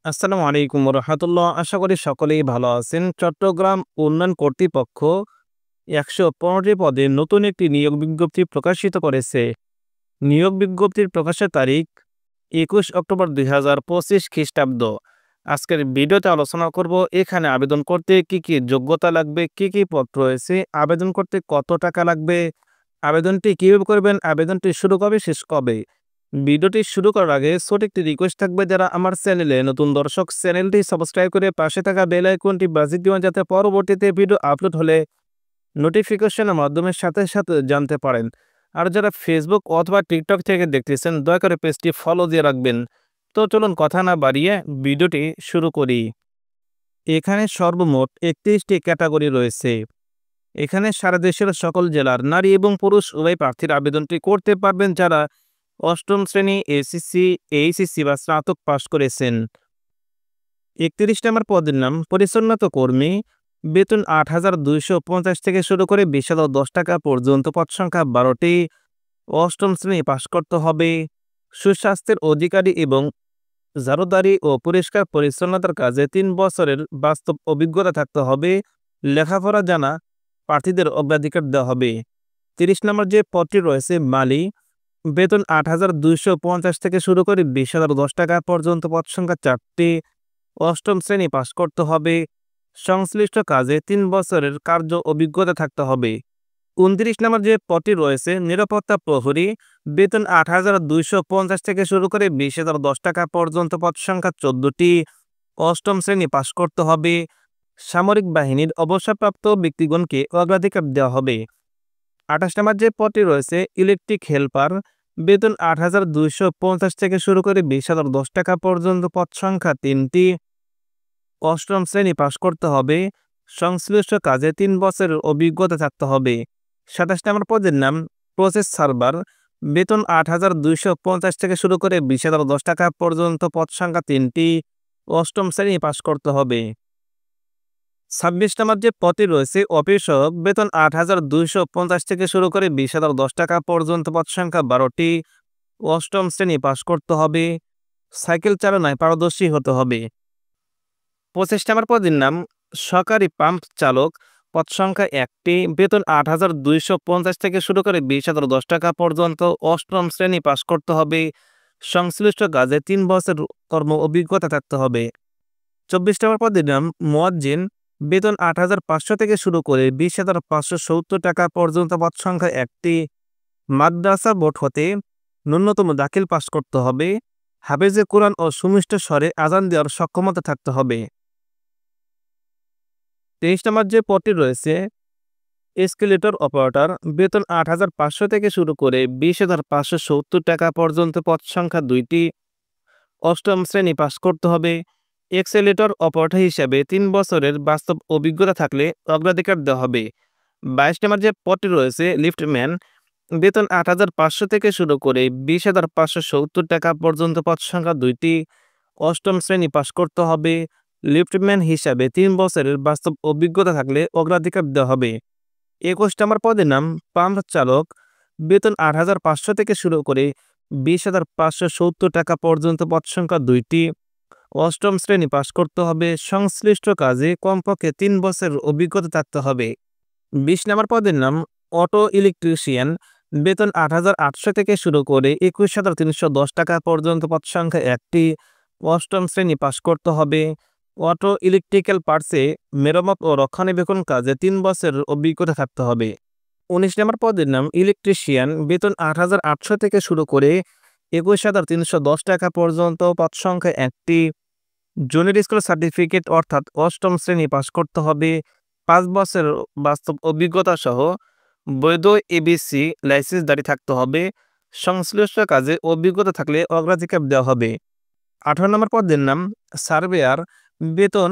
আসসালামু আলাইকুম রহমতুল্লাহ। আশা করি সকলেই ভালো আছেন। চট্টগ্রাম উন্নয়ন কর্তৃপক্ষ ১১৫টি পদে নতুন একটি নিয়োগ বিজ্ঞপ্তি প্রকাশিত করেছে। নিয়োগ বিজ্ঞপ্তির প্রকাশের তারিখ ২১ অক্টোবর ২০২৫ খ্রিস্টাব্দ। আজকের ভিডিওতে আলোচনা করব এখানে আবেদন করতে কি কি যোগ্যতা লাগবে, কি কি পদ রয়েছে, আবেদন করতে কত টাকা লাগবে, আবেদনটি কিভাবে করবেন, আবেদনটি শুরু কবে শেষ কবে। ভিডিওটি শুরু করার আগে ছোট একটি রিকোয়েস্ট থাকবে, যারা আমার চ্যানেলে নতুন দর্শক চ্যানেলটি সাবস্ক্রাইব করে পাশে থাকা বেল আইকনটি বাজিয়ে দিবেন, যাতে পরবর্তীতে ভিডিও আপলোড হলে নোটিফিকেশনের মাধ্যমে সাথে সাথে জানতে পারেন। আর যারা ফেসবুক অথবা টিকটক থেকে দেখতেছেন, দয়া করে পেজটি ফলো দিয়ে রাখবেন। তো চলুন কথা না বাড়িয়ে ভিডিওটি শুরু করি। এখানে সর্বমোট ৩১টি ক্যাটাগরি রয়েছে। এখানে সারা দেশের সকল জেলার নারী এবং পুরুষ উভয় প্রার্থীর আবেদনটি করতে পারবেন, যারা অষ্টম শ্রেণী এসএসসি, এইচএসসি বা স্নাতক পাশ করেছেন। ৩১ নম্বর পদের নাম পরিচ্ছন্নতা কর্মী। বেতন ৮,২৫০ থেকে শুরু করে ২০,০১০ টাকা পর্যন্ত। পদ সংখ্যা ১২টি। অষ্টম শ্রেণী পাশ করতে হবে। সুস্বাস্থ্যের অধিকারী এবং ঝাড়ুদারি ও পরিষ্কার পরিচ্ছন্নতার কাজে ৩ বছরের বাস্তব অভিজ্ঞতা থাকতে হবে। লেখাপড়া জানা প্রার্থীদের অগ্রাধিকার দেওয়া হবে। ৩০ নম্বর যে পদটি রয়েছে মালি। বেতন ৮,২৫০ থেকে শুরু করে ২০,০১০ টাকা পর্যন্ত। পদ সংখ্যা ৪টি। অষ্টম শ্রেণী পাশ করতে হবে। সংশ্লিষ্ট কাজে ৩ বছরের কার্য অভিজ্ঞতা থাকতে হবে। ২৯ নম্বর যে পদটি রয়েছে নিরাপত্তা প্রহরী। বেতন ৮,২৫০ থেকে শুরু করে ২০,০১০ টাকা পর্যন্ত। পদ সংখ্যা ১৪টি। অষ্টম শ্রেণী পাশ করতে হবে। সামরিক বাহিনীর অবসরপ্রাপ্ত ব্যক্তিগণকে অগ্রাধিকার দেওয়া হবে। ২৮ নম্বর যে পদটি রয়েছে ইলেকট্রিক হেল্পার। বেতন ৮,২৫০ থেকে শুরু করে ২০,০১০ টাকা পর্যন্ত। পদ সংখ্যা ৩টি। অষ্টম শ্রেণী পাশ করতে হবে। সংশ্লিষ্ট কাজে ৩ বছরের অভিজ্ঞতা থাকতে হবে। ২৭ নম্বর পদের নাম প্রসেস সার্ভার। বেতন ৮,২৫০ থেকে শুরু করে ২০,০১০ টাকা পর্যন্ত। পদ সংখ্যা 3টি। অষ্টম শ্রেণী পাশ করতে হবে। ২৬ নম্বর যে পদটি রয়েছে অফিস সহায়ক। বেতন ৮,২৫০ থেকে শুরু করে ২০,০১০ টাকা পর্যন্ত। পদ সংখ্যা ১২টি। অষ্টম শ্রেণী পাশ করতে হবে। সাইকেল চালনায় পারদর্শী হতে হবে। ২৫ নম্বর পদের নাম সহকারী পাম্প চালক। পদ সংখ্যা ১টি। বেতন ৮,২৫০ থেকে শুরু করে ২০,০১০ টাকা পর্যন্ত। অষ্টম শ্রেণী পাশ করতে হবে। সংশ্লিষ্ট কাজে ৩ বছর কর্ম অভিজ্ঞতা থাকতে হবে। ২৪ নম্বর পদের নাম মুয়াজ্জিন। বেতন ৮,৫০০ থেকে শুরু করে ২০,৫৭০ টাকা পর্যন্ত। পদ সংখ্যা ১টি। মাদ্রাসা বোর্ড হতে ন্যূনতম দাখিল পাশ করতে হবে। হাফেজে কোরআন ও সুমিষ্ট স্বরে আজান দেওয়ার সক্ষমতা থাকতে হবে। ২৩ নম্বর যে পদটি রয়েছে এসকেলেটর অপারেটর। বেতন ৮,৫০০ থেকে শুরু করে ২০,৫৭০ টাকা পর্যন্ত। পদ সংখ্যা ২টি। অষ্টম শ্রেণী পাশ করতে হবে। এক্সেলেটর অপারেটর হিসাবে ৩ বছরের বাস্তব অভিজ্ঞতা থাকলে অগ্রাধিকার দেওয়া হবে। ২২ নম্বর যে পদটি রয়েছে লিফটম্যান। বেতন ৮,৫০০ থেকে শুরু করে ২০,৫৭০ টাকা পর্যন্ত। পদ সংখ্যা ২টি। অষ্টম শ্রেণী পাশ করতে হবে। লিফটম্যান হিসাবে ৩ বছরের বাস্তব অভিজ্ঞতা থাকলে অগ্রাধিকার দেওয়া হবে। ২১ নম্বর পদের নাম পাম্প চালক। বেতন ৮,৫০০ থেকে শুরু করে ২০,৫৭০ টাকা পর্যন্ত। পদ সংখ্যা ২টি। অষ্টম শ্রেণী পাশ করতে হবে। সংশ্লিষ্ট কাজে কমপক্ষে ৩ বছরের অভিজ্ঞতা থাকতে হবে। ২০ নম্বর পদের নাম অটো ইলেকট্রিশিয়ান। বেতন ৮,৮০০ থেকে শুরু করে ২১,৩১০ টাকা পর্যন্ত। পদ সংখ্যা ১টি। অষ্টম শ্রেণী পাশ করতে হবে। অটো ইলেকট্রিক্যাল পার্টসে মেরামত ও রক্ষণাবেক্ষণ কাজে ৩ বছরের অভিজ্ঞতা থাকতে হবে। ১৯ নম্বর পদের নাম ইলেকট্রিশিয়ান। বেতন ৮,৮০০ থেকে শুরু করে ২১,৩১০ টাকা পর্যন্ত। পদ সংখ্যা ১টি। জুনিয়র স্কুল সার্টিফিকেট অর্থাৎ অষ্টম শ্রেণী পাশ করতে হবে। ৫ বছরের বাস্তব অভিজ্ঞতা সহ বৈধ এবিসি লাইসেন্সধারী থাকতে হবে। সংশ্লিষ্ট কাজে অভিজ্ঞতা থাকলে অগ্রাধিকার দেওয়া হবে। ১৮ নম্বর পদের নাম সার্ভেয়ার। বেতন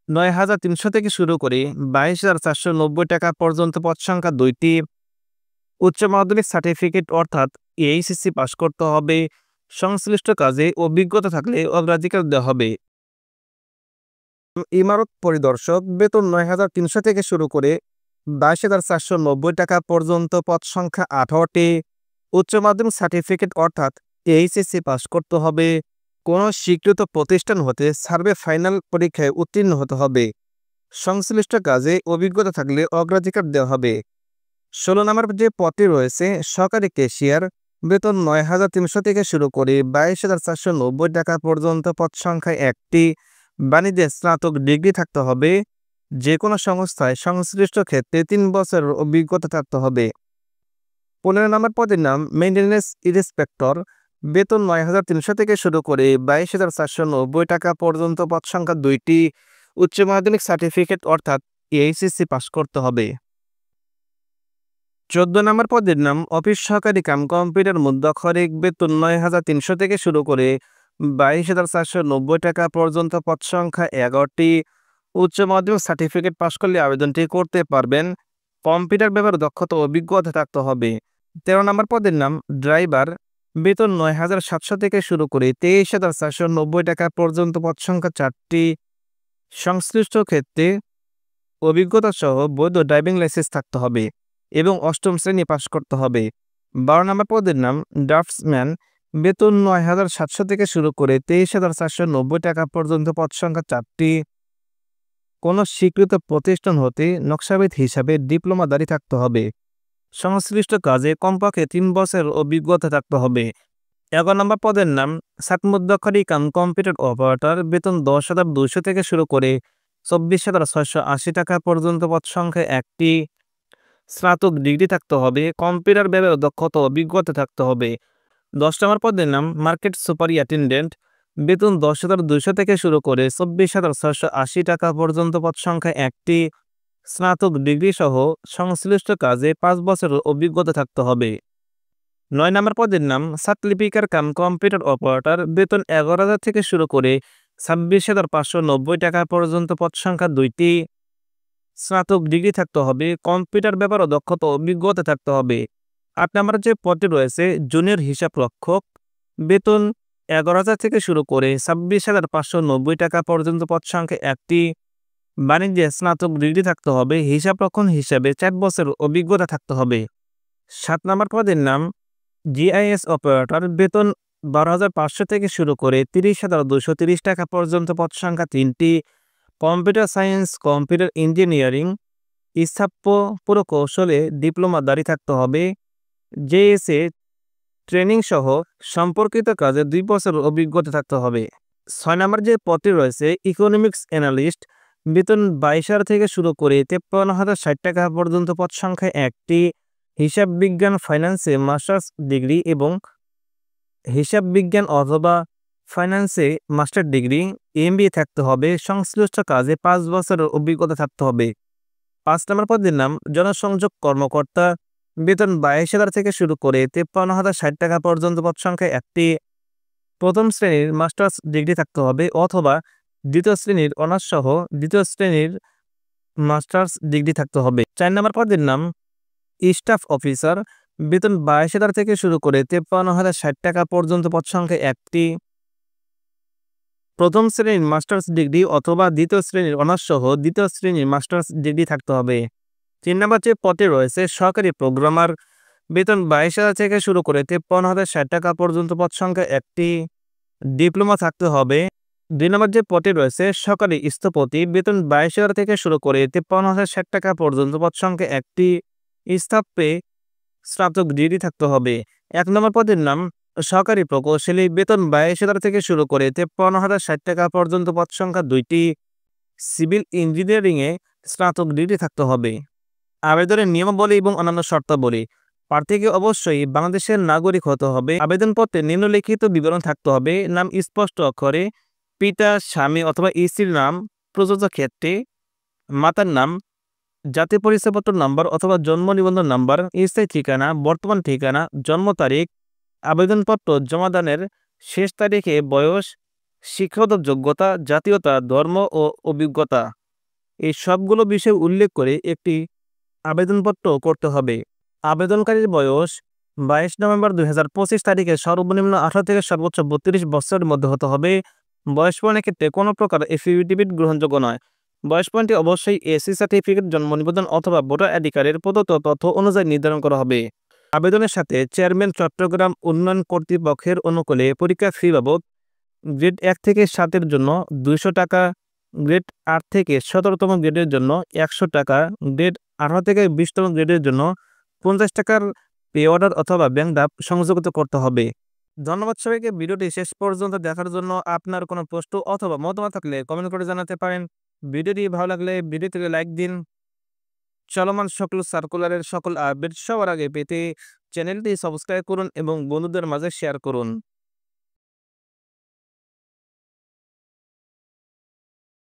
৯,৩০০ থেকে শুরু করে ২২,৪৯০ টাকা পর্যন্ত। পদ সংখ্যা ২টি। উচ্চ মাধ্যমিক সার্টিফিকেট অর্থাৎ এইচএসসি পাশ করতে হবে। সংশ্লিষ্ট কাজে অভিজ্ঞতা থাকলে অগ্রাধিকার দেওয়া হবে। ইমারত পরিদর্শক। বেতন ৯,৩০০ থেকে শুরু করে ২২,৪৯০ টাকা পর্যন্ত। পদ সংখ্যা ১৮টি। উচ্চ মাধ্যমিক সার্টিফিকেট অর্থাৎ এইচএসসি পাশ করতে হবে। কোনো স্বীকৃত প্রতিষ্ঠান হতে সার্ভে ফাইনাল পরীক্ষায় উত্তীর্ণ হতে হবে। সংশ্লিষ্ট কাজে অভিজ্ঞতা থাকলে অগ্রাধিকার দেওয়া হবে। ১৬ নম্বর যে পদটি রয়েছে সহকারী ক্যাশিয়ার, বেতন ৯,৩০০ থেকে শুরু করে ২২,৪৯০ টাকা পর্যন্ত পদ সংখ্যায় একটি। বাণিজ্যে স্নাতক ডিগ্রি থাকতে হবে। যে কোনো সংস্থায় সংশ্লিষ্ট ক্ষেত্রে ৩ বছরের অভিজ্ঞতা থাকতে হবে। ১৫ নম্বর পদের নাম মেইনটেন্যান্স ইন্সপেক্টর, বেতন ৯,৩০০ থেকে শুরু করে ২২,৪৯০ টাকা পর্যন্ত পদ সংখ্যা ২টি। উচ্চ মাধ্যমিক সার্টিফিকেট অর্থাৎ এইচএসসি পাস করতে হবে। ১৪ নম্বর পদের নাম অফিস সহকারী কাম কম্পিউটার মুদ্রাক্ষরিক, বেতন ৯,৩০০ থেকে শুরু করে ২২,৪৯০ টাকা পর্যন্ত পদ সংখ্যা ১১টি। উচ্চ মাধ্যমিক সার্টিফিকেট পাস করলে আবেদনটি করতে পারবেন। কম্পিউটার ব্যবহার দক্ষতা ও অভিজ্ঞতা থাকতে হবে। ১৩ নম্বর পদের নাম ড্রাইভার, বেতন ৯,৭০০ থেকে শুরু করে ২৩,৪৯০ টাকা পর্যন্ত পদ সংখ্যা ৪টি। সংশ্লিষ্ট ক্ষেত্রে অভিজ্ঞতা সহ বৈধ ড্রাইভিং লাইসেন্স থাকতে হবে এবং ৮ম শ্রেণী পাস করতে হবে। ১২ নম্বর পদের নাম ড্রাফটসম্যান, বেতন ৯,৭০০ থেকে শুরু করে ২৩,৪৯০ টাকা পর্যন্ত পদ সংখ্যা ৪টি। কোনো স্বীকৃত প্রতিষ্ঠান হতে নকশাবিদ হিসাবে ডিপ্লোমাধারী থাকতে হবে। সংশ্লিষ্ট কাজে কমপক্ষে ৩ বছরের অভিজ্ঞতা থাকতে হবে। ১১ নম্বর পদের নাম মুদ্রাক্ষরিক কাম কম্পিউটার অপারেটর, বেতন ১০,২০০ থেকে শুরু করে ২৪,৬৮০ টাকা পর্যন্ত পদ সংখ্যা একটি। স্নাতক ডিগ্রি থাকতে হবে। কম্পিউটার ব্যবহার দক্ষতা ও অভিজ্ঞতা থাকতে হবে। ১০ নম্বর পদের নাম মার্কেট সুপারিনটেনডেন্ট, বেতন ১০,২০০ থেকে শুরু করে ২৪,৬৮০ টাকা পর্যন্ত পদ সংখ্যা একটি। স্নাতক ডিগ্রি সহ সংশ্লিষ্ট কাজে ৫ বছরের অভিজ্ঞতা থাকতে হবে। ৯ নম্বর পদের নাম সার্টিফিকার কাম কম্পিউটার অপারেটর, বেতন ১১,০০০ থেকে শুরু করে ২৬,৫৯০ টাকা পর্যন্ত পদ সংখ্যা ২টি। স্নাতক ডিগ্রি থাকতে হবে। কম্পিউটার ব্যবহার ও দক্ষতা ও অভিজ্ঞতা থাকতে হবে। ৮ নম্বর যে পদটি রয়েছে জুনিয়র হিসাব রক্ষক, বেতন ১১,০০০ থেকে শুরু করে ২৬,৫৯০ টাকা পর্যন্ত পদ সংখ্যা একটি। বাণিজ্যে স্নাতক ডিগ্রি থাকতে হবে। হিসাব রক্ষণ হিসাবে ৪ বছরের অভিজ্ঞতা থাকতে হবে। ৭ নম্বর পদের নাম জিআইএস অপারেটর, বেতন ১২,৫০০ থেকে শুরু করে ৩০,২৩০ টাকা পর্যন্ত পদ সংখ্যা ৩টি। কম্পিউটার সায়েন্স, কম্পিউটার ইঞ্জিনিয়ারিং, স্থাপত্য প্রকৌশলে ডিপ্লোমাধারী থাকতে হবে। জেএসএ ট্রেনিং সহ সম্পর্কিত কাজে ২ বছরের অভিজ্ঞতা থাকতে হবে। ৬ নম্বর যে পদটি রয়েছে ইকোনমিক্স অ্যানালিস্ট, বেতন ২২,০০০ থেকে শুরু করে ৫৩,০৬০ টাকা পর্যন্ত পদ সংখ্যা একটি। হিসাব বিজ্ঞান ফাইন্যান্সে মাস্টার্স ডিগ্রি এবং হিসাব বিজ্ঞান অথবা ফাইন্যান্সে মাস্টার ডিগ্রি এমবিএ থাকতে হবে। সংশ্লিষ্ট কাজে ৫ বছরের অভিজ্ঞতা থাকতে হবে। ৫ নম্বর পদের নাম জনসংযোগ কর্মকর্তা, বেতন ২২,০০০ থেকে শুরু করে ৫৩,০৬০ টাকা পর্যন্ত পদ সংখ্যা একটি। প্রথম শ্রেণীর মাস্টার্স ডিগ্রি থাকতে হবে অথবা দ্বিতীয় শ্রেণীর অনার্স সহ দ্বিতীয় শ্রেণীর মাস্টার্স ডিগ্রি থাকতে হবে। ৪ নম্বর পদের নাম স্টাফ অফিসার, বেতন ২২,০০০ থেকে শুরু করে ৫৩,০৬০ টাকা পর্যন্ত পদ সংখ্যা একটি। প্রথম শ্রেণীর মাস্টার্স ডিগ্রি অথবা দ্বিতীয় শ্রেণীর অনার্স সহ দ্বিতীয় শ্রেণীর মাস্টার্স ডিগ্রি থাকতে হবে। ৩ নম্বর যে পদে রয়েছে সহকারী প্রোগ্রামার, বেতন ২২,০০০ থেকে শুরু করে ৫৩,০৬০ টাকা পর্যন্ত পদ সংখ্যা একটি। ডিপ্লোমা থাকতে হবে। ২ নম্বর যে পদে রয়েছে সহকারী স্থপতি, বেতন ২২,০০০ থেকে শুরু করে ৫৩,০৬০ টাকা পর্যন্ত পদ সংখ্যা একটি। স্থাপত্যে স্নাতক ডিগ্রি থাকতে হবে। ১ নম্বর পদের নাম সহকারী প্রকৌশলী, বেতন ২২,০০০ থেকে শুরু করে ৫৩,০৬০ টাকা পর্যন্ত পদ সংখ্যা ২টি। সিভিল ইঞ্জিনিয়ারিংয়ে স্নাতক ডিগ্রি থাকতে হবে। আবেদনের নিয়মাবলী এবং অন্যান্য শর্তাবলী। প্রার্থীকে অবশ্যই বাংলাদেশের নাগরিক হতে হবে। আবেদনপত্রে নিম্নলিখিত বিবরণ থাকতে হবে: নাম স্পষ্ট অক্ষরে, পিতা, স্বামী অথবা স্ত্রীর নাম প্রযোজ্য ক্ষেত্রে, মাতার নাম, জাতীয় পরিচয়পত্র নম্বর অথবা জন্ম নিবন্ধন নম্বর, স্থায়ী ঠিকানা, বর্তমান ঠিকানা, জন্ম তারিখ, আবেদনপত্র জমাদানের শেষ তারিখে, বয়স, শিক্ষাগত যোগ্যতা, জাতীয়তা, ধর্ম ও অভিজ্ঞতা, এই সবগুলো বিষয় উল্লেখ করে একটি আবেদনপত্র করতে হবে। আবেদনকারীর বয়স 22 নভেম্বর 2025 তারিখে সর্বনিম্ন 18 থেকে সর্বোচ্চ 32 বছরের মধ্যে হতে হবে। বয়স প্রমাণের ক্ষেত্রে কোনো প্রকার এফিডেভিট গ্রহণযোগ্য নয়। বয়স প্রমাণটি অবশ্যই এসি সার্টিফিকেট, জন্ম নিবন্ধন অথবা ভোটার আইডি কার্ডের প্রদত্ত তথ্য অনুযায়ী নির্ধারণ করা হবে। আবেদনের সাথে চেয়ারম্যান চট্টগ্রাম উন্নয়ন কর্তৃপক্ষের অনুকূলে পরীক্ষা ফি বাবদ গ্রেড 1 থেকে 7 এর জন্য 200 টাকা, গ্রেড 8 থেকে 17তম গ্রেডের জন্য 100 টাকা, গ্রেড 18 থেকে 20তম গ্রেডের জন্য 50 টাকার পে অর্ডার অথবা ব্যাংক ড্রাফট সংযুক্ত করতে হবে। ধন্যবাদ সবাইকে ভিডিওটি শেষ পর্যন্ত দেখার জন্য। আপনার কোনো প্রশ্ন অথবা মতামত থাকলে কমেন্ট করে জানাতে পারেন। ভিডিওটি ভালো লাগলে ভিডিওটিতে লাইক দিন। চলমান সকল সার্কুলারের সকল আপডেট সবার আগে পেতে চ্যানেলটি সাবস্ক্রাইব করুন এবং বন্ধুদের মাঝে শেয়ার করুন।